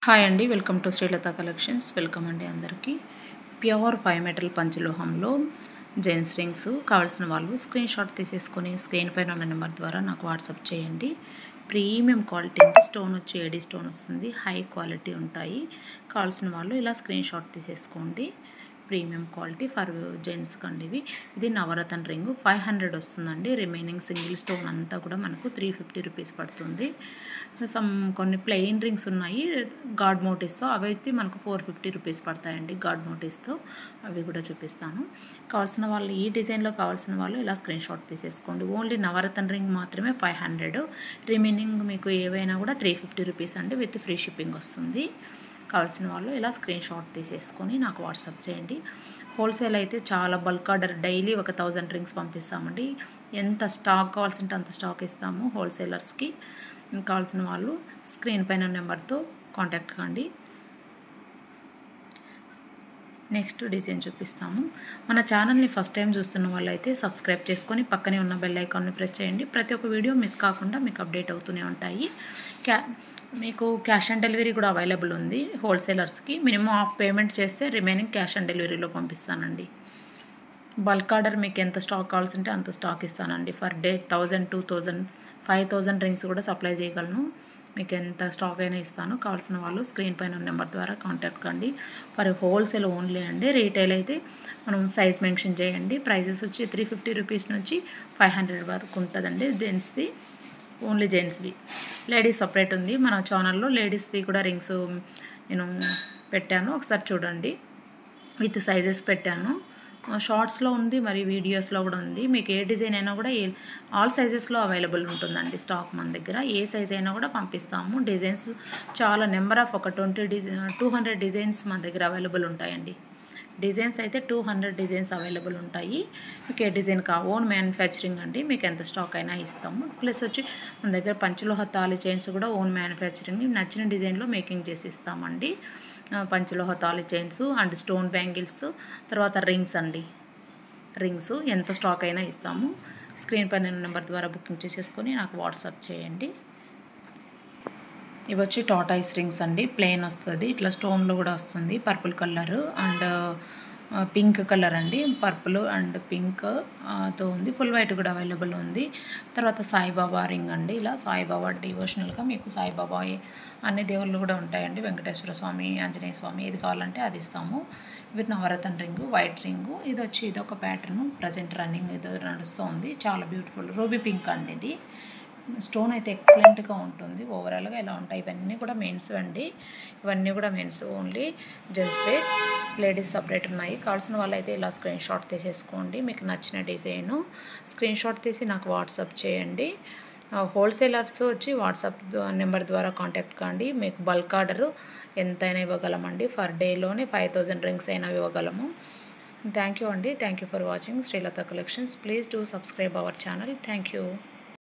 Hi అండి, welcome to Srilatha collections. Welcome అండి అందరికీ. ప్యూర్ 5 మీటర్ల పంచలోహంలో జెంట్స్ రింగ్స్ కావాల్సిన వాళ్ళు స్క్రీన్ షాట్ తీసేసుకొని స్క్రీన్ పైన ఉన్న నెంబర్ ద్వారా నాకు వాట్సాప్ చేయండి. ప్రీమియం క్వాలిటీ అంటే స్టోన్ వచ్చి ఏడీ స్టోన్ వస్తుంది, హై క్వాలిటీ ఉంటాయి. కావాల్సిన వాళ్ళు ఇలా స్క్రీన్ షాట్ తీసేసుకోండి. ప్రీమియం క్వాలిటీ ఫర్ జెంట్స్ కండి ఇది నవరత్న రింగ్ 500 వస్తుందండి. రిమైనింగ్ సింగిల్ స్టోన్ అంతా కూడా మనకు 350 రూపీస్ పడుతుంది. కొన్ని ప్లెయిన్ రింగ్స్ ఉన్నాయి గాడ్ మోటివ్స్తో, అవి అయితే మనకు 450 రూపీస్ పడతాయండి గాడ్ మోటివ్స్తో. అవి కూడా చూపిస్తాను. కావాల్సిన వాళ్ళు ఈ డిజైన్లో కావాల్సిన వాళ్ళు ఇలా స్క్రీన్ షాట్ తీసేసుకోండి. ఓన్లీ నవరత్న రింగ్ మాత్రమే 500, రిమైనింగ్ మీకు ఏవైనా కూడా 350 రూపీస్ అండి, విత్ ఫ్రీ షిప్పింగ్ వస్తుంది. కావాల్సిన వాళ్ళు ఇలా స్క్రీన్ షాట్ తీసేసుకొని నాకు వాట్సాప్ చేయండి. హోల్సేల్ అయితే చాలా బల్క్ ఆర్డర్, డైలీ 1000 రింగ్స్ పంపిస్తామండి. ఎంత స్టాక్ కావాల్సింటే అంత స్టాక్ ఇస్తాము హోల్సేలర్స్కి. కావాల్సిన వాళ్ళు స్క్రీన్ పైన నెంబర్తో కాంటాక్ట్ కండి. నెక్స్ట్ డిజైన్ చూపిస్తాము. మన ఛానల్ని ఫస్ట్ టైం చూస్తున్న వాళ్ళైతే సబ్స్క్రైబ్ చేసుకొని పక్కనే ఉన్న బెల్ ఐకాన్ని ప్రెస్ చేయండి. ప్రతి ఒక్క వీడియో మిస్ కాకుండా మీకు అప్డేట్ అవుతూనే ఉంటాయి. మీకు క్యాష్ ఆన్ డెలివరీ కూడా అవైలబుల్ ఉంది హోల్సేలర్స్కి. మినిమం హాఫ్ పేమెంట్ చేస్తే రిమైనింగ్ క్యాష్ ఆన్ డెలివరీలో పంపిస్తానండి. బల్క్ ఆర్డర్ మీకు ఎంత స్టాక్ కావాల్సింటే అంత స్టాక్ ఇస్తానండి. ఫర్ డే 1000, 2000, 5000 రింగ్స్ కూడా సప్లై చేయగలను. మీకు ఎంత స్టాక్ అయినా ఇస్తాను. కావాల్సిన వాళ్ళు స్క్రీన్ పైన నెంబర్ ద్వారా కాంటాక్ట్ కండి. ఫర్ హోల్సేల్ ఓన్లీ అండి. రీటైల్ అయితే మనం సైజ్ మెన్షన్ చేయండి. ప్రైజెస్ వచ్చి 350 రూపీస్ నుంచి 500 వరకు ఉంటుందండి. జెంట్స్ది ఓన్లీ జెంట్స్వి. లేడీస్ సపరేట్ ఉంది. మన ఛానల్లో లేడీస్వి కూడా రింగ్స్ నేను పెట్టాను, ఒకసారి చూడండి. విత్ సైజెస్ పెట్టాను. షార్ట్స్లో ఉంది, మరి వీడియోస్లో కూడా ఉంది. మీకు ఏ డిజైన్ అయినా కూడా ఆల్ సైజెస్లో అవైలబుల్ ఉంటుందండి స్టాక్ మన దగ్గర. ఏ సైజ్ అయినా కూడా పంపిస్తాము. డిజైన్స్ చాలా నెంబర్ ఆఫ్ 200 డిజైన్స్ మన దగ్గర అవైలబుల్ ఉంటాయండి. డిజైన్స్ అయితే 200 డిజైన్స్ అవైలబుల్ ఉంటాయి. మీకు ఏ డిజైన్ ఓన్ మ్యానుఫ్యాక్చరింగ్ అండి. మీకు ఎంత స్టాక్ అయినా ఇస్తాము. ప్లస్ వచ్చి మన దగ్గర పంచలోహ తాళి చైన్స్ కూడా ఓన్ మ్యానుఫ్యాక్చరింగ్, నచ్చిన డిజైన్లో మేకింగ్ చేసి ఇస్తామండి. పంచలోహ తాళి చైన్స్ అండ్ స్టోన్ బ్యాంగిల్స్, తర్వాత రింగ్స్ అండి. రింగ్స్ ఎంత స్టాక్ అయినా ఇస్తాము. స్క్రీన్ పైన నెంబర్ ద్వారా బుకింగ్ చేసేసుకొని నాకు వాట్సాప్ చేయండి. ఇవి వచ్చి టాటాయిస్ రింగ్స్ అండి. ప్లెయిన్ వస్తుంది, ఇట్లా స్టోన్లో కూడా వస్తుంది. Purple colour and pink colour అండి. పర్పుల్ అండ్ పింక్ తో ఉంది. ఫుల్ వైట్ కూడా అవైలబుల్ ఉంది. తర్వాత సాయిబాబా రింగ్ అండి. ఇలా సాయిబాబా డివోషనల్గా మీకు సాయిబాబా అన్ని దేవుళ్ళు కూడా ఉంటాయండి. వెంకటేశ్వర స్వామి, ఆంజనేయ స్వామి, ఏది కావాలంటే అది ఇస్తాము. వీటి నవరత్న రింగు, వైట్ రింగు. ఇది ఒక ప్యాటర్న్ ప్రజెంట్ రన్నింగ్ ఇది నడుస్తుంది. చాలా బ్యూటిఫుల్ రూబీ పింక్ అండి. ఇది స్టోన్ అయితే ఎక్సలెంట్గా ఉంటుంది. ఓవరాల్గా ఇలా ఉంటాయి. ఇవన్నీ కూడా మెన్స్ అండి. ఇవన్నీ కూడా men's only. Gents wear, ladies separate ఉన్నాయి. కావాల్సిన వాళ్ళైతే ఇలా స్క్రీన్ షాట్ తీసేసుకోండి. మీకు నచ్చిన డిజైను స్క్రీన్ షాట్ తీసి నాకు వాట్సాప్ చేయండి. హోల్సేలర్స్ వచ్చి వాట్సాప్ నెంబర్ ద్వారా కాంటాక్ట్ కండి. మీకు బల్క్ ఆర్డరు ఎంతైనా ఇవ్వగలమండి. ఫర్ డేలోనే 5000 రింగ్స్ అయినా ఇవ్వగలము. థ్యాంక్ యూ అండి. Thank you for watching Srilatha collections. Please do subscribe our channel. Thank you.